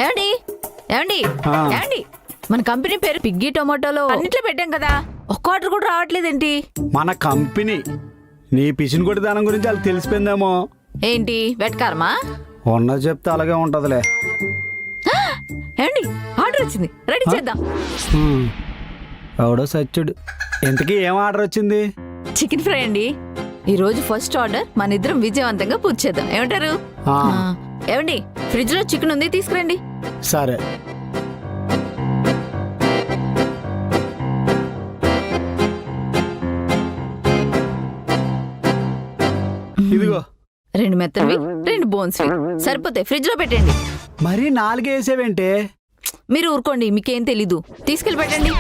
ఏమండి ఏమండి ఆ. ఏమండి మన కంపెనీ పేరు పిగ్గీ టొమాటోలో అన్నిట్లో పెట్టాం కదా ఒక్క ఆర్డర్ కూడా రావట్లేదేంటి? మన కంపెనీ నీ పిసిని కొట్టి దానం గురించి వాళ్ళకి తెలిసిపోయిందేమో. ఏంటి వెట్కారమా? ఉన్నది చెప్తే అలాగే ఉంటదిలే. ఏమండి ఆర్డర్ వచ్చింది, రెడీ చేద్దాం. ఎవడో సచ్చుడు. ఇంతకీ ఏం ఆర్డర్ వచ్చింది? చికెన్ ఫ్రై అండి. ఈ రోజు ఫస్ట్ ఆర్డర్ మన ఇద్దరం విజయవంతంగా పూర్తి చేద్దాం. ఏమంటారు? ఆ. ఏమండి ఫ్రిడ్జ్ లో చికెన్ ఉంది, తీసుకురండి. సరే. ఇదిగో 2 మెత్తవి 2 బోన్స్ సరిపోతాయి, ఫ్రిడ్జ్ లో పెట్టండి. మరీ 4 వేసేవేంటే? మీరు ఊరుకోండి, మీకేం తెలీదు. తీసుకెళ్ళి పెట్టండి.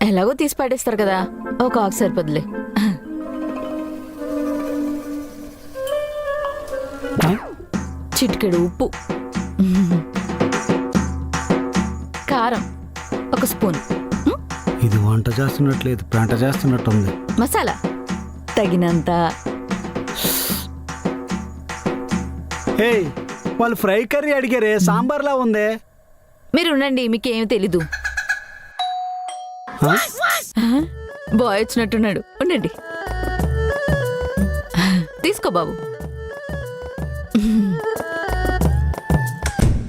ఎలాగో తీసి పడేస్తారు కదా, ఒక ఆకు సరిపోదులే. చిటికెడు ఉప్పు, కారం 1 స్పూన్, ఇది వంట చేస్తున్నట్లేదు, పెంట చేస్తున్నట్టుంది. మసాలా తగినంత. ఏయ్, వాళ్ళు ఫ్రై కర్రీ అడిగారే, సాంబార్లా ఉందే. మీరు ఉండండి, మీకేం తెలీదు. బాయ్ వచ్చినట్టున్నాడు, ఉండండి. తీసుకో బాబు.